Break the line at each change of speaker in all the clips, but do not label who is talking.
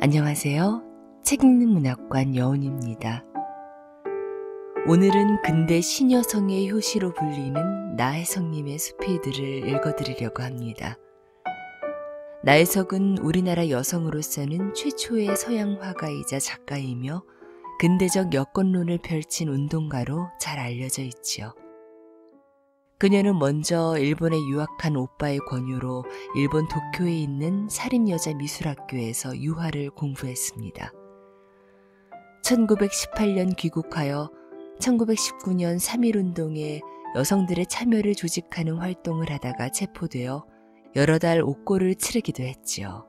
안녕하세요. 책 읽는 문학관 여운입니다. 오늘은 근대 신여성의 효시로 불리는 나혜석님의 수필들을 읽어드리려고 합니다. 나혜석은 우리나라 여성으로서는 최초의 서양 화가이자 작가이며 근대적 여권론을 펼친 운동가로 잘 알려져 있지요. 그녀는 먼저 일본에 유학한 오빠의 권유로 일본 도쿄에 있는 사립여자미술학교에서 유화를 공부했습니다. 1918년 귀국하여 1919년 3.1운동에 여성들의 참여를 조직하는 활동을 하다가 체포되어 여러 달 옥고를 치르기도 했지요.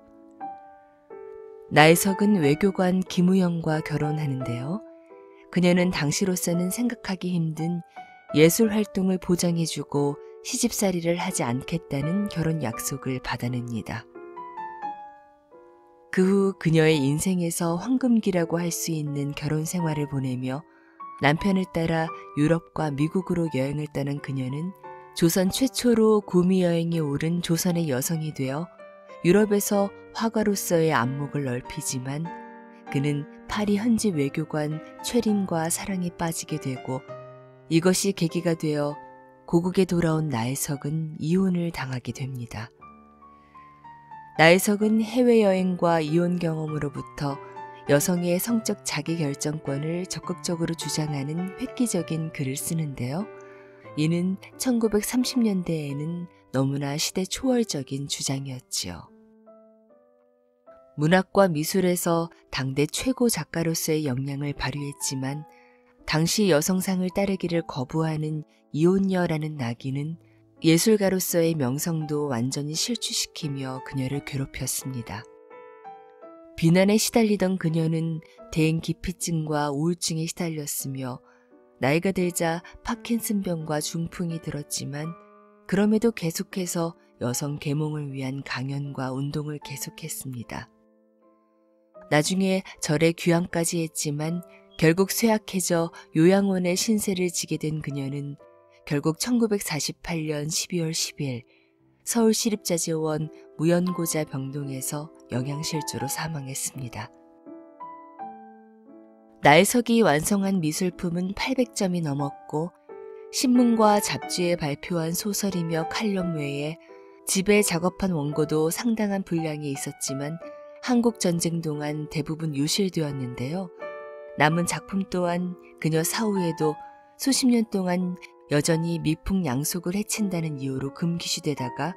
나혜석은 외교관 김우영과 결혼하는데요. 그녀는 당시로서는 생각하기 힘든 예술활동을 보장해주고 시집살이를 하지 않겠다는 결혼 약속을 받아냅니다. 그 후 그녀의 인생에서 황금기라고 할 수 있는 결혼 생활을 보내며 남편을 따라 유럽과 미국으로 여행을 떠난 그녀는 조선 최초로 구미여행에 오른 조선의 여성이 되어 유럽에서 화가로서의 안목을 넓히지만 그는 파리 현지 외교관 최린과 사랑에 빠지게 되고 이것이 계기가 되어 고국에 돌아온 나혜석은 이혼을 당하게 됩니다. 나혜석은 해외여행과 이혼 경험으로부터 여성의 성적 자기결정권을 적극적으로 주장하는 획기적인 글을 쓰는데요. 이는 1930년대에는 너무나 시대 초월적인 주장이었지요. 문학과 미술에서 당대 최고 작가로서의 역량을 발휘했지만 당시 여성상을 따르기를 거부하는 이혼녀라는 낙인은 예술가로서의 명성도 완전히 실추시키며 그녀를 괴롭혔습니다. 비난에 시달리던 그녀는 대인기피증과 우울증에 시달렸으며 나이가 들자 파킨슨병과 중풍이 들었지만 그럼에도 계속해서 여성 계몽을 위한 강연과 운동을 계속했습니다. 나중에 절에 귀향까지 했지만 결국 쇠약해져 요양원의 신세를 지게 된 그녀는 결국 1948년 12월 10일 서울시립자재원 무연고자 병동에서 영양실조로 사망했습니다. 나혜석이 완성한 미술품은 800점이 넘었고 신문과 잡지에 발표한 소설이며 칼럼 외에 집에 작업한 원고도 상당한 분량이 있었지만 한국전쟁 동안 대부분 유실되었는데요. 남은 작품 또한 그녀 사후에도 수십 년 동안 여전히 미풍양속을 해친다는 이유로 금기시되다가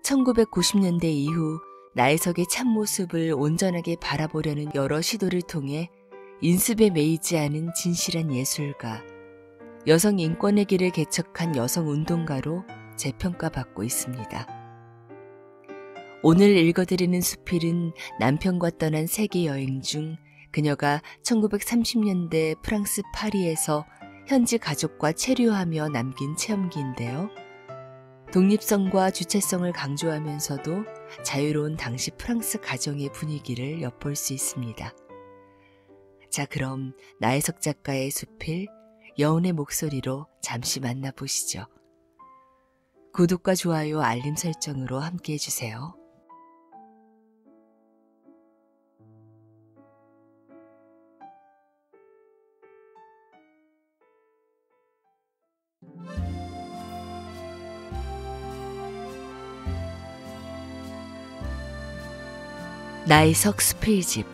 1990년대 이후 나혜석의 참모습을 온전하게 바라보려는 여러 시도를 통해 인습에 매이지 않은 진실한 예술가, 여성 인권의 길을 개척한 여성운동가로 재평가받고 있습니다. 오늘 읽어드리는 수필은 남편과 떠난 세계 여행 중 그녀가 1930년대 프랑스 파리에서 현지 가족과 체류하며 남긴 체험기인데요. 독립성과 주체성을 강조하면서도 자유로운 당시 프랑스 가정의 분위기를 엿볼 수 있습니다. 자, 그럼 나혜석 작가의 수필 여운의 목소리로 잠시 만나보시죠. 구독과 좋아요, 알림 설정으로 함께 해주세요. 나혜석 수필집.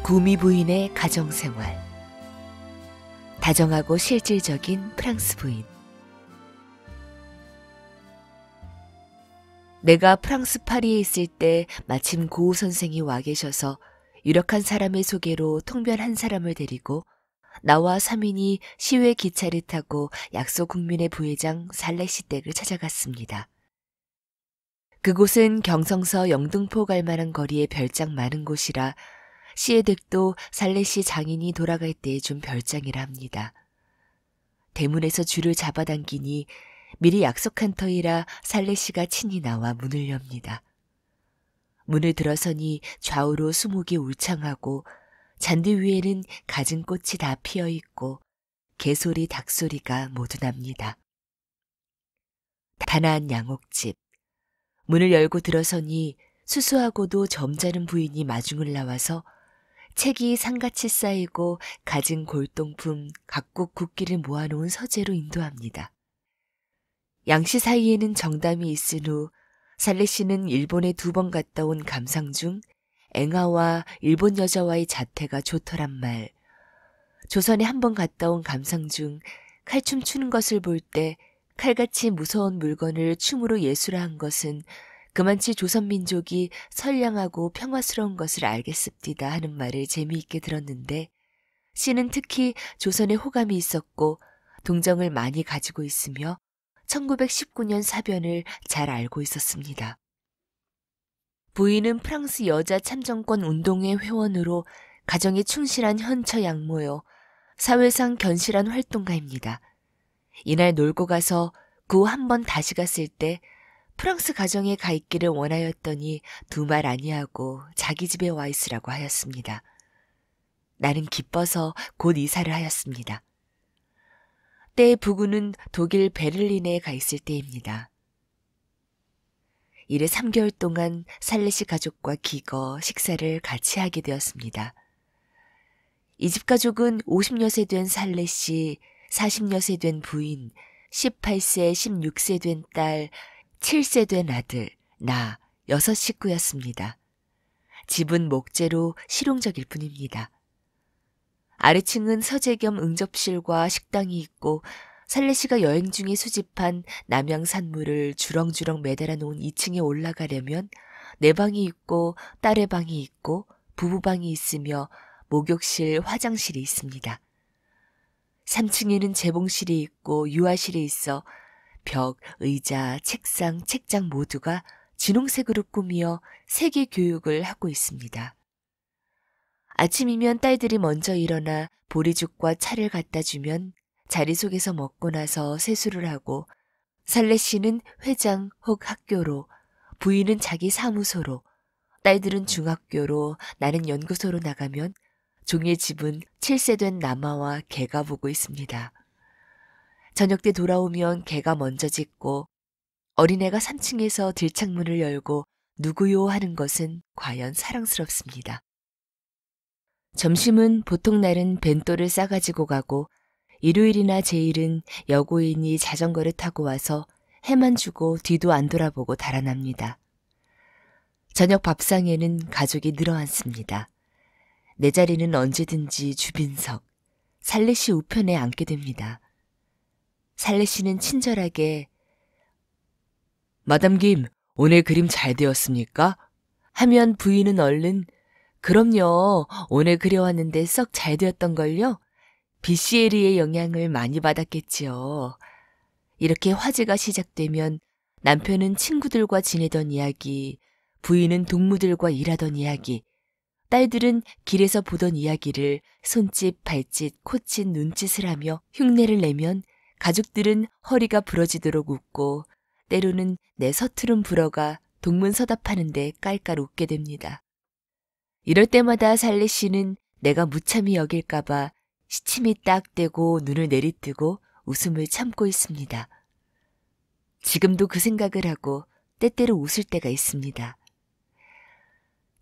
구미 부인의 가정생활. 다정하고 실질적인 프랑스 부인. 내가 프랑스 파리에 있을 때 마침 고우 선생이 와 계셔서 유력한 사람의 소개로 통변 한 사람을 데리고 나와 3인이 시외 기차를 타고 약소 국민의 부회장 살레시 댁을 찾아갔습니다. 그곳은 경성서 영등포 갈 만한 거리에 별장 많은 곳이라 시의 댁도 살레시 장인이 돌아갈 때에 준 별장이라 합니다. 대문에서 줄을 잡아당기니 미리 약속한 터이라 살레시가 친히 나와 문을 엽니다. 문을 들어서니 좌우로 수목이 울창하고 잔디 위에는 갖은 꽃이 다 피어 있고 개소리, 닭소리가 모두 납니다. 단아한 양옥집. 문을 열고 들어서니 수수하고도 점잖은 부인이 마중을 나와서 책이 산같이 쌓이고 갖은 골동품, 각국 국기를 모아놓은 서재로 인도합니다. 양씨 사이에는 정담이 있은 후 살레 씨는 일본에 2번 갔다 온 감상 중 앵아와 일본 여자와의 자태가 좋더란 말, 조선에 1번 갔다 온 감상 중 칼춤 추는 것을 볼 때 칼같이 무서운 물건을 춤으로 예술화한 것은 그만치 조선민족이 선량하고 평화스러운 것을 알겠습디다 하는 말을 재미있게 들었는데, 씨는 특히 조선에 호감이 있었고 동정을 많이 가지고 있으며 1919년 사변을 잘 알고 있었습니다. 부인은 프랑스 여자 참정권 운동회 회원으로 가정에 충실한 현처 양모요, 사회상 견실한 활동가입니다. 이날 놀고 가서 그 후 1번 다시 갔을 때 프랑스 가정에 가 있기를 원하였더니 두말 아니하고 자기 집에 와 있으라고 하였습니다. 나는 기뻐서 곧 이사를 하였습니다. 때의 부군은 독일 베를린에 가 있을 때입니다. 이래 3개월 동안 살레 씨 가족과 기거, 식사를 같이 하게 되었습니다. 이 집 가족은 50여 세 된 살레 씨, 40여 세 된 부인, 18세, 16세 된 딸, 7세 된 아들, 나 6식구였습니다. 집은 목재로 실용적일 뿐입니다. 아래층은 서재 겸 응접실과 식당이 있고 살레 씨가 여행 중에 수집한 남양산물을 주렁주렁 매달아 놓은 2층에 올라가려면 내 방이 있고 딸의 방이 있고 부부방이 있으며 목욕실, 화장실이 있습니다. 3층에는 재봉실이 있고 유아실이 있어 벽, 의자, 책상, 책장 모두가 진홍색으로 꾸미어 세계 교육을 하고 있습니다. 아침이면 딸들이 먼저 일어나 보리죽과 차를 갖다 주면 자리 속에서 먹고 나서 세수를 하고 살레 씨는 회장 혹 학교로, 부인은 자기 사무소로, 딸들은 중학교로, 나는 연구소로 나가면 종일 집은 7세 된 남아와 개가 보고 있습니다. 저녁 때 돌아오면 개가 먼저 짖고 어린애가 3층에서 들창문을 열고 누구요 하는 것은 과연 사랑스럽습니다. 점심은 보통 날은 벤또를 싸가지고 가고 일요일이나 제일은 여고인이 자전거를 타고 와서 해만 주고 뒤도 안 돌아보고 달아납니다. 저녁 밥상에는 가족이 늘어앉습니다. 내 자리는 언제든지 주빈석, 살레 씨 우편에 앉게 됩니다. 살레 씨는 친절하게 마담 김, 오늘 그림 잘 되었습니까? 하면 부인은 얼른 그럼요, 오늘 그려왔는데 썩 잘 되었던걸요? 비시에리의 영향을 많이 받았겠지요. 이렇게 화제가 시작되면 남편은 친구들과 지내던 이야기, 부인은 동무들과 일하던 이야기, 딸들은 길에서 보던 이야기를 손짓, 발짓, 콧짓, 눈짓을 하며 흉내를 내면 가족들은 허리가 부러지도록 웃고 때로는 내 서투른 불어가 동문서답하는데 깔깔 웃게 됩니다. 이럴 때마다 살레 씨는 내가 무참히 여길까봐 시침이 딱 떼고 눈을 내리뜨고 웃음을 참고 있습니다. 지금도 그 생각을 하고 때때로 웃을 때가 있습니다.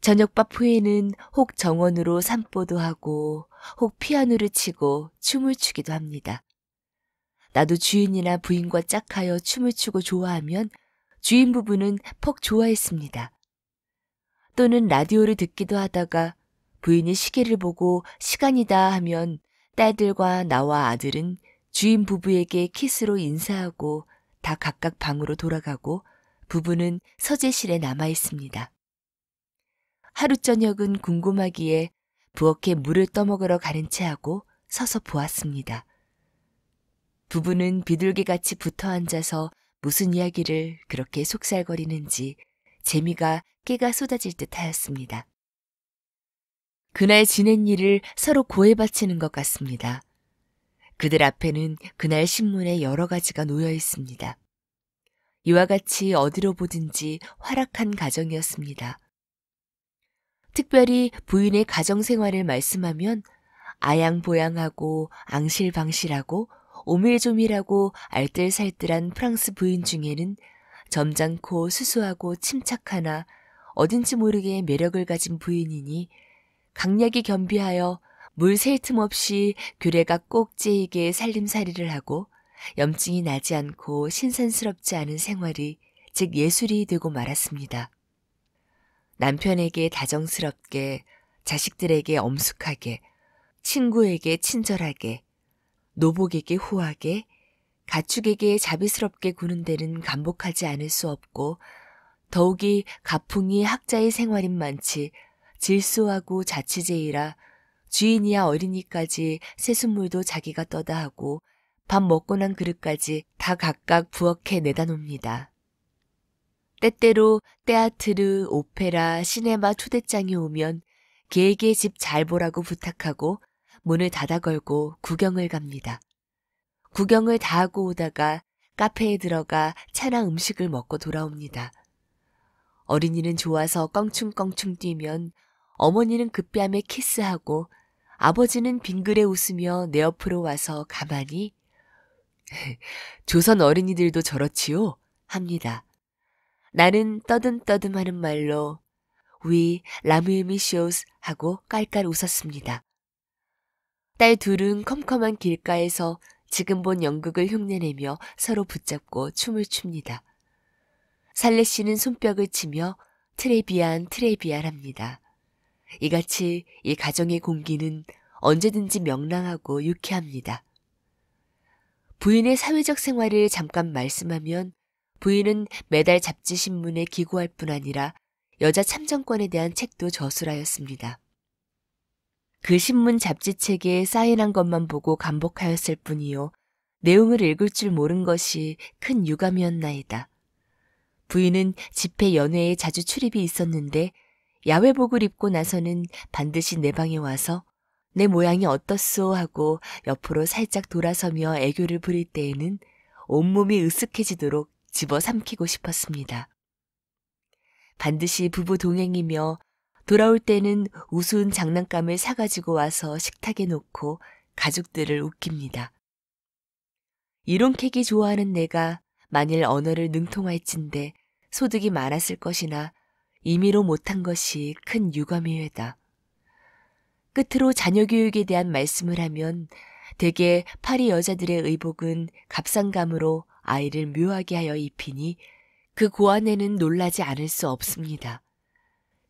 저녁밥 후에는 혹 정원으로 산보도 하고 혹 피아노를 치고 춤을 추기도 합니다. 나도 주인이나 부인과 짝하여 춤을 추고 좋아하면 주인 부부는 퍽 좋아했습니다. 또는 라디오를 듣기도 하다가 부인이 시계를 보고 시간이다 하면 딸들과 나와 아들은 주인 부부에게 키스로 인사하고 다 각각 방으로 돌아가고 부부는 서재실에 남아 있습니다. 하루 저녁은 궁금하기에 부엌에 물을 떠먹으러 가는 체하고 서서 보았습니다. 부부는 비둘기같이 붙어 앉아서 무슨 이야기를 그렇게 속살거리는지 재미가 깨가 쏟아질 듯 하였습니다. 그날 지낸 일을 서로 고해 바치는 것 같습니다. 그들 앞에는 그날 신문에 여러 가지가 놓여 있습니다. 이와 같이 어디로 보든지 활락한 가정이었습니다. 특별히 부인의 가정생활을 말씀하면 아양보양하고 앙실방실하고 오밀조밀하고 알뜰살뜰한 프랑스 부인 중에는 점잖고 수수하고 침착하나 어딘지 모르게 매력을 가진 부인이니 강약이 겸비하여 물 셀 틈 없이 규례가 꼭 째이게 살림살이를 하고 염증이 나지 않고 신선스럽지 않은 생활이 즉 예술이 되고 말았습니다. 남편에게 다정스럽게, 자식들에게 엄숙하게, 친구에게 친절하게, 노복에게 후하게, 가축에게 자비스럽게 구는 데는 감복하지 않을 수 없고 더욱이 가풍이 학자의 생활인 많지 질소하고 자취제이라 주인이야 어린이까지 새순물도 자기가 떠다 하고 밥 먹고 난 그릇까지 다 각각 부엌에 내다 놉니다. 때때로 테아트르, 오페라, 시네마 초대장이 오면 개에게 집 잘 보라고 부탁하고 문을 닫아 걸고 구경을 갑니다. 구경을 다 하고 오다가 카페에 들어가 차나 음식을 먹고 돌아옵니다. 어린이는 좋아서 껑충껑충 뛰면 어머니는 급비함에 키스하고 아버지는 빙그레 웃으며 내 옆으로 와서 가만히 조선 어린이들도 저렇지요? 합니다. 나는 떠듬떠듬하는 말로 위 라무미쇼스 하고 깔깔 웃었습니다. 딸 둘은 컴컴한 길가에서 지금 본 연극을 흉내내며 서로 붙잡고 춤을 춥니다. 살레 씨는 손뼉을 치며 트레비안 트레비안 합니다. 이같이 이 가정의 공기는 언제든지 명랑하고 유쾌합니다. 부인의 사회적 생활을 잠깐 말씀하면 부인은 매달 잡지 신문에 기고할 뿐 아니라 여자 참정권에 대한 책도 저술하였습니다. 그 신문 잡지책에 사인한 것만 보고 감복하였을 뿐이요. 내용을 읽을 줄 모른 것이 큰 유감이었나이다. 부인은 집회 연회에 자주 출입이 있었는데 야외복을 입고 나서는 반드시 내 방에 와서 내 모양이 어떻소 하고 옆으로 살짝 돌아서며 애교를 부릴 때에는 온몸이 으쓱해지도록 집어삼키고 싶었습니다. 반드시 부부 동행이며 돌아올 때는 우스운 장난감을 사가지고 와서 식탁에 놓고 가족들을 웃깁니다. 이론캐기 좋아하는 내가 만일 언어를 능통할진데 소득이 많았을 것이나 임의로 못한 것이 큰 유감이외다. 끝으로 자녀 교육에 대한 말씀을 하면 대개 파리 여자들의 의복은 값상감으로 아이를 묘하게 하여 입히니 그 고안에는 놀라지 않을 수 없습니다.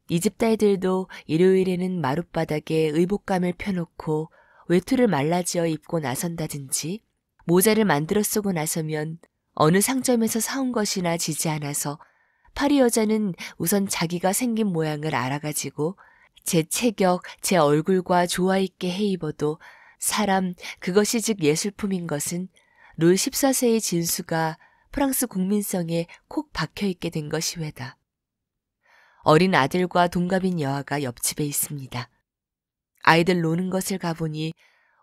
이 집 딸들도 일요일에는 마룻바닥에 의복감을 펴놓고 외투를 말라지어 입고 나선다든지 모자를 만들어 쓰고 나서면 어느 상점에서 사온 것이나 지지 않아서 파리 여자는 우선 자기가 생긴 모양을 알아가지고 제 체격, 제 얼굴과 조화 있게 해 입어도 사람, 그것이 즉 예술품인 것은 룰 14세의 진수가 프랑스 국민성에 콕 박혀있게 된 것이 외다. 어린 아들과 동갑인 여아가 옆집에 있습니다. 아이들 노는 것을 가보니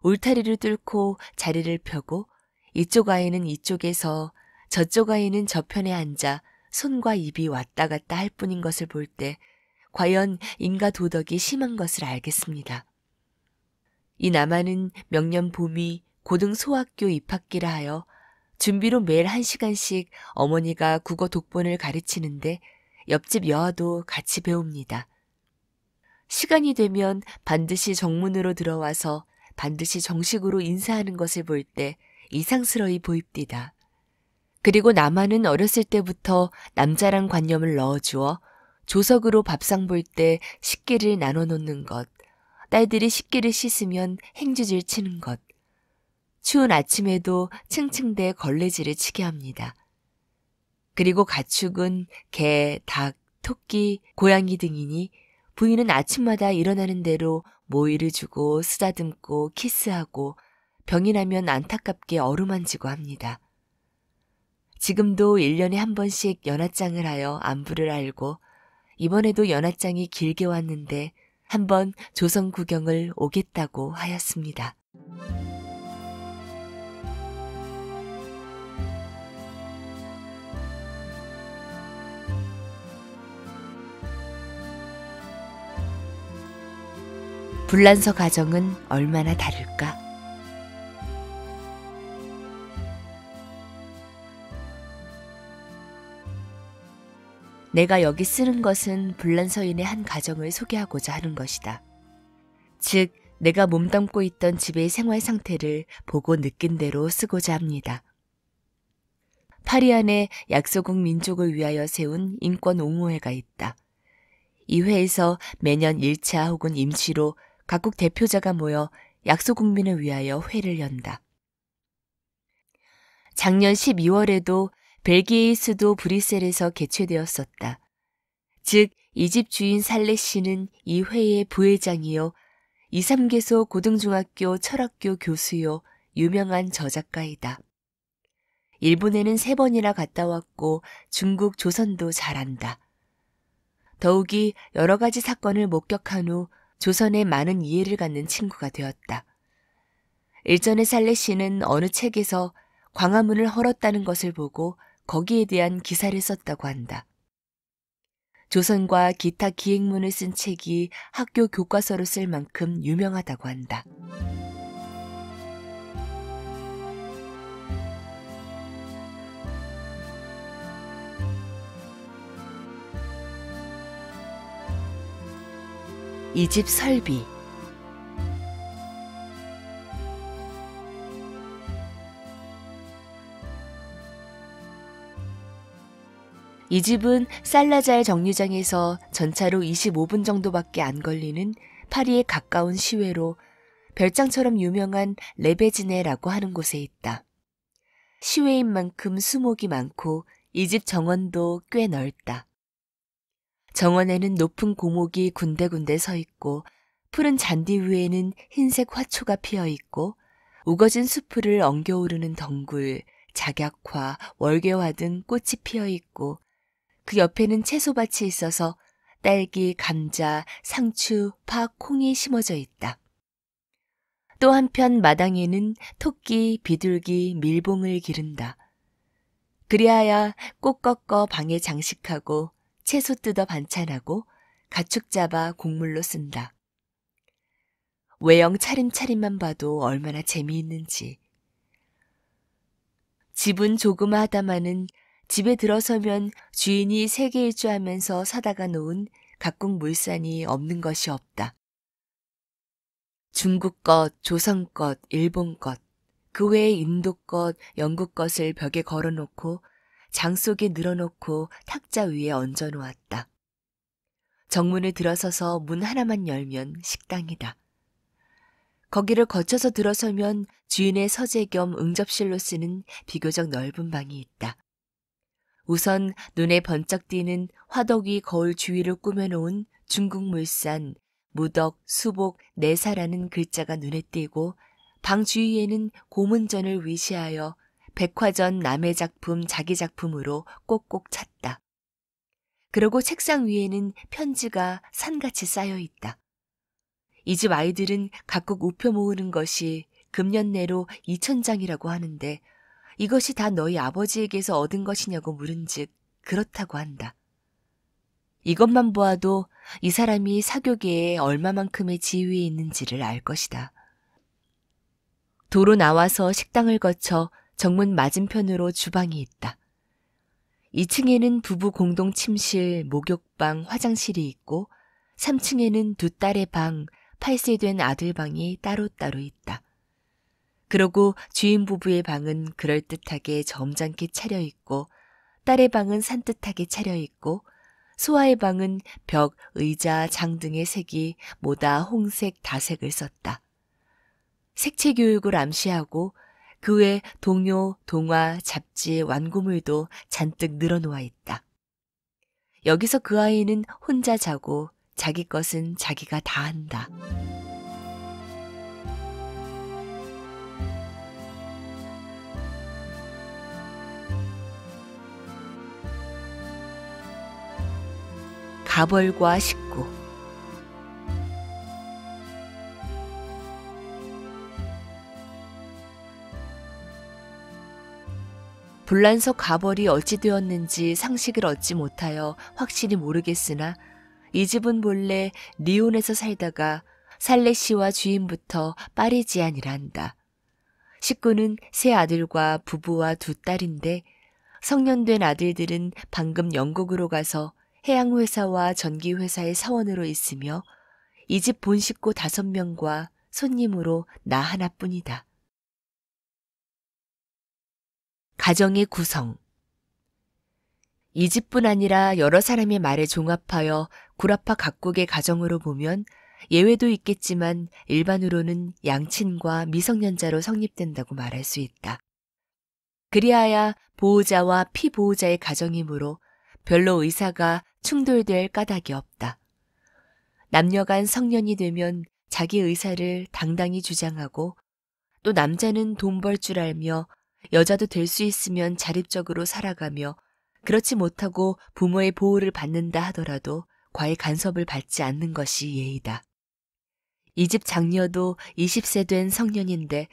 울타리를 뚫고 자리를 펴고 이쪽 아이는 이쪽에서 저쪽 아이는 저편에 앉아 손과 입이 왔다 갔다 할 뿐인 것을 볼 때 과연 인가 도덕이 심한 것을 알겠습니다. 이 남아는 명년 봄이 고등 소학교 입학기라 하여 준비로 매일 1시간씩 어머니가 국어 독본을 가르치는데 옆집 여아도 같이 배웁니다. 시간이 되면 반드시 정문으로 들어와서 반드시 정식으로 인사하는 것을 볼 때 이상스러이 보입디다. 그리고 남아는 어렸을 때부터 남자란 관념을 넣어주어 조석으로 밥상 볼 때 식기를 나눠 놓는 것, 딸들이 식기를 씻으면 행주질 치는 것, 추운 아침에도 층층대 걸레질을 치게 합니다. 그리고 가축은 개, 닭, 토끼, 고양이 등이니 부인은 아침마다 일어나는 대로 모이를 주고 쓰다듬고 키스하고 병이 나면 안타깝게 어루만지고 합니다. 지금도 1년에 한 번씩 연하장을 하여 안부를 알고 이번에도 연하장이 길게 왔는데 한번 조선 구경을 오겠다고 하였습니다. 불란서 가정은 얼마나 다를까? 내가 여기 쓰는 것은 불란서인의 한 가정을 소개하고자 하는 것이다. 즉, 내가 몸담고 있던 집의 생활 상태를 보고 느낀 대로 쓰고자 합니다. 파리 안에 약소국 민족을 위하여 세운 인권 옹호회가 있다. 이 회에서 매년 1차 혹은 임시로 각국 대표자가 모여 약소국민을 위하여 회를 연다. 작년 12월에도 벨기에의 수도 브뤼셀에서 개최되었었다. 즉, 이 집 주인 살레 씨는 이 회의 부회장이요, 2, 3개소 고등중학교 철학교 교수요, 유명한 저작가이다. 일본에는 3번이나 갔다 왔고 중국 조선도 잘 안다. 더욱이 여러 가지 사건을 목격한 후 조선에 많은 이해를 갖는 친구가 되었다. 일전에 살레 씨는 어느 책에서 광화문을 헐었다는 것을 보고 거기에 대한 기사를 썼다고 한다. 조선과 기타 기행문을 쓴 책이 학교 교과서로 쓸 만큼 유명하다고 한다. 이 집 설비. 이 집은 살라잘 정류장에서 전차로 25분 정도밖에 안 걸리는 파리에 가까운 시외로 별장처럼 유명한 레베지네라고 하는 곳에 있다. 시외인 만큼 수목이 많고 이 집 정원도 꽤 넓다. 정원에는 높은 고목이 군데군데 서 있고 푸른 잔디 위에는 흰색 화초가 피어 있고 우거진 수풀을 엉겨오르는 덩굴, 작약화, 월계화 등 꽃이 피어 있고 그 옆에는 채소밭이 있어서 딸기, 감자, 상추, 파, 콩이 심어져 있다. 또 한편 마당에는 토끼, 비둘기, 밀봉을 기른다. 그리하여 꽃 꺾어 방에 장식하고 채소 뜯어 반찬하고 가축 잡아 곡물로 쓴다. 외형 차림차림만 봐도 얼마나 재미있는지. 집은 조그마하다마는 집에 들어서면 주인이 세계일주하면서 사다가 놓은 각국 물산이 없는 것이 없다. 중국 것, 조선 것, 일본 것, 그 외에 인도 것, 영국 것을 벽에 걸어놓고 장 속에 늘어놓고 탁자 위에 얹어놓았다. 정문을 들어서서 문 하나만 열면 식당이다. 거기를 거쳐서 들어서면 주인의 서재 겸 응접실로 쓰는 비교적 넓은 방이 있다. 우선 눈에 번쩍 띄는 화덕 위 거울 주위를 꾸며놓은 중국 물산, 무덕, 수복, 내사라는 글자가 눈에 띄고 방 주위에는 고문전을 위시하여 백화전 남의 작품 자기 작품으로 꼭꼭 찼다. 그리고 책상 위에는 편지가 산같이 쌓여 있다. 이 집 아이들은 각국 우표 모으는 것이 금년 내로 2,000장이라고 하는데 이것이 다 너희 아버지에게서 얻은 것이냐고 물은즉 그렇다고 한다. 이것만 보아도 이 사람이 사교계에 얼마만큼의 지위에 있는지를 알 것이다. 도로 나와서 식당을 거쳐 정문 맞은편으로 주방이 있다. 2층에는 부부 공동 침실, 목욕방, 화장실이 있고 3층에는 두 딸의 방, 8세 된 아들 방이 따로따로 있다. 그러고 주인 부부의 방은 그럴듯하게 점잖게 차려있고 딸의 방은 산뜻하게 차려있고 소아의 방은 벽, 의자, 장 등의 색이 모다 홍색, 다색을 썼다. 색채 교육을 암시하고 그 외 동요, 동화, 잡지, 완구물도 잔뜩 늘어놓아 있다. 여기서 그 아이는 혼자 자고 자기 것은 자기가 다 한다. 가벌과 식구. 불란서 가벌이 어찌 되었는지 상식을 얻지 못하여 확실히 모르겠으나 이 집은 본래 리온에서 살다가 살레 씨와 주인부터 파리지안이라 한다. 식구는 3 아들과 부부와 2 딸인데 성년된 아들들은 방금 영국으로 가서 해양회사와 전기회사의 사원으로 있으며 이 집 본 식구 5명과 손님으로 나 하나뿐이다. 가정의 구성. 이 집뿐 아니라 여러 사람의 말에 종합하여 구라파 각국의 가정으로 보면 예외도 있겠지만 일반으로는 양친과 미성년자로 성립된다고 말할 수 있다. 그리하여 보호자와 피보호자의 가정이므로 별로 의사가 충돌될 까닭이 없다. 남녀간 성년이 되면 자기 의사를 당당히 주장하고 또 남자는 돈 벌 줄 알며 여자도 될 수 있으면 자립적으로 살아가며 그렇지 못하고 부모의 보호를 받는다 하더라도 과의 간섭을 받지 않는 것이 예의다. 이 집 장녀도 20세 된 성년인데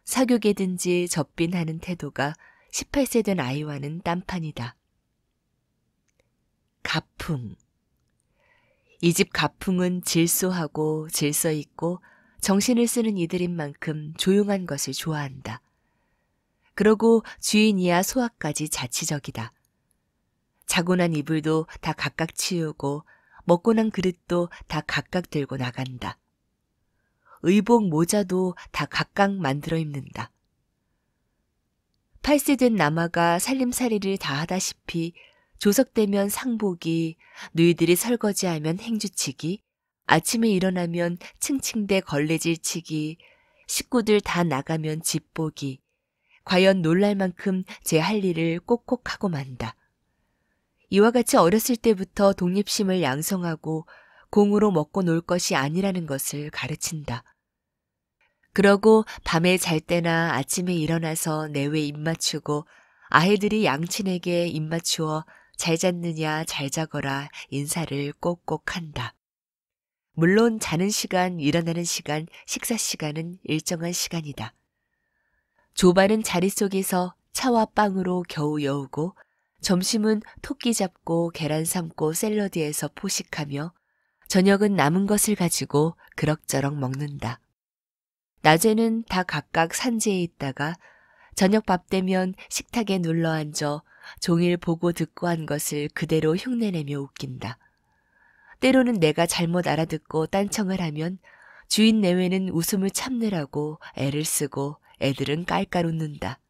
사교계든지 접빈하는 태도가 18세 된 아이와는 딴판이다. 가풍. 이 집 가풍은 질소하고 질서 있고 정신을 쓰는 이들인 만큼 조용한 것을 좋아한다. 그러고 주인이야 소아까지 자치적이다. 자고 난 이불도 다 각각 치우고 먹고 난 그릇도 다 각각 들고 나간다. 의복 모자도 다 각각 만들어 입는다. 8세 된 남아가 살림살이를 다 하다시피 조석되면 상보기, 누이들이 설거지하면 행주치기, 아침에 일어나면 층층대 걸레질치기, 식구들 다 나가면 집보기, 과연 놀랄 만큼 제 할 일을 꼭꼭 하고 만다. 이와 같이 어렸을 때부터 독립심을 양성하고 공으로 먹고 놀 것이 아니라는 것을 가르친다. 그러고 밤에 잘 때나 아침에 일어나서 내외 입 맞추고 아이들이 양친에게 입 맞추어 잘 잤느냐 잘 자거라 인사를 꼭꼭 한다. 물론 자는 시간, 일어나는 시간, 식사 시간은 일정한 시간이다. 조반은 자리 속에서 차와 빵으로 겨우 여우고 점심은 토끼 잡고 계란 삶고 샐러드에서 포식하며 저녁은 남은 것을 가지고 그럭저럭 먹는다. 낮에는 다 각각 산재에 있다가 저녁 밥 되면 식탁에 눌러앉아 종일 보고 듣고 한 것을 그대로 흉내내며 웃긴다. 때로는 내가 잘못 알아듣고 딴청을 하면 주인 내외는 웃음을 참느라고 애를 쓰고 애들은 깔깔 웃는다.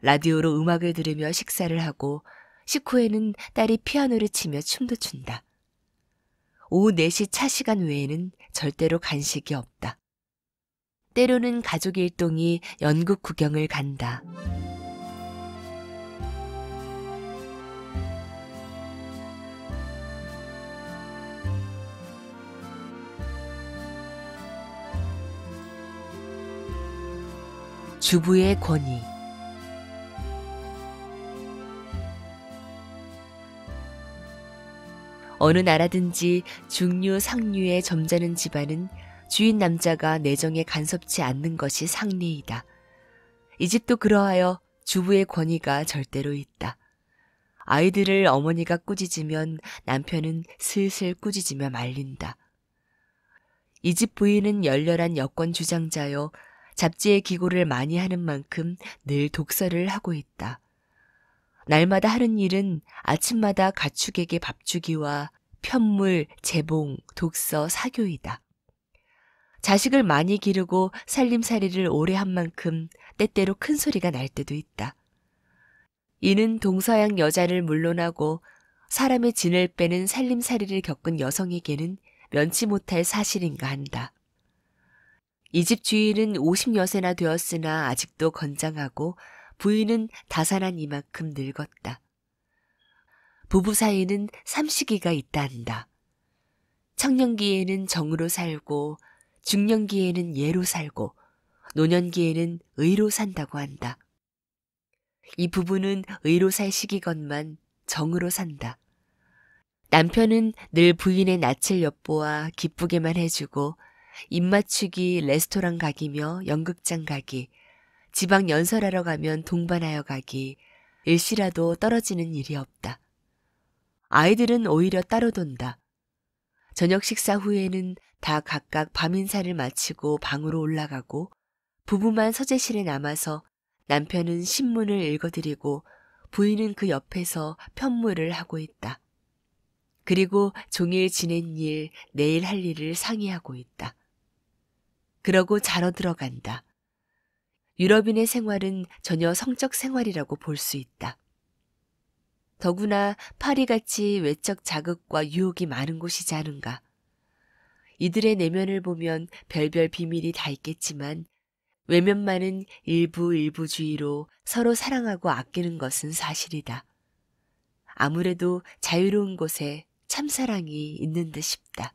라디오로 음악을 들으며 식사를 하고 식후에는 딸이 피아노를 치며 춤도 춘다. 오후 4시 차 시간 외에는 절대로 간식이 없다. 때로는 가족 일동이 연극 구경을 간다. 주부의 권위. 어느 나라든지 중류, 상류의 점잖은 집안은 주인 남자가 내정에 간섭치 않는 것이 상례이다. 이 집도 그러하여 주부의 권위가 절대로 있다. 아이들을 어머니가 꾸짖으면 남편은 슬슬 꾸짖으며 말린다. 이 집 부인은 열렬한 여권 주장자여 잡지에 기고를 많이 하는 만큼 늘 독서를 하고 있다. 날마다 하는 일은 아침마다 가축에게 밥 주기와 편물, 재봉, 독서, 사교이다. 자식을 많이 기르고 살림살이를 오래 한 만큼 때때로 큰 소리가 날 때도 있다. 이는 동서양 여자를 물론하고 사람의 진을 빼는 살림살이를 겪은 여성에게는 면치 못할 사실인가 한다. 이 집 주인은 50여세나 되었으나 아직도 건장하고 부인은 다산한 이만큼 늙었다. 부부 사이에는 삼시기가 있다 한다. 청년기에는 정으로 살고 중년기에는 예로 살고 노년기에는 의로 산다고 한다. 이 부부는 의로 살 시기건만 정으로 산다. 남편은 늘 부인의 낯을 엿보아 기쁘게만 해주고 입맞추기 레스토랑 가기며 연극장 가기, 지방 연설하러 가면 동반하여 가기, 일시라도 떨어지는 일이 없다. 아이들은 오히려 따로 돈다. 저녁 식사 후에는 다 각각 밤인사를 마치고 방으로 올라가고 부부만 서재실에 남아서 남편은 신문을 읽어드리고 부인은 그 옆에서 편물을 하고 있다. 그리고 종일 지낸 일, 내일 할 일을 상의하고 있다. 그러고 자러 들어간다. 유럽인의 생활은 전혀 성적 생활이라고 볼 수 있다. 더구나 파리같이 외적 자극과 유혹이 많은 곳이지 않은가. 이들의 내면을 보면 별별 비밀이 다 있겠지만 외면만은 일부주의로 서로 사랑하고 아끼는 것은 사실이다. 아무래도 자유로운 곳에 참사랑이 있는 듯 싶다.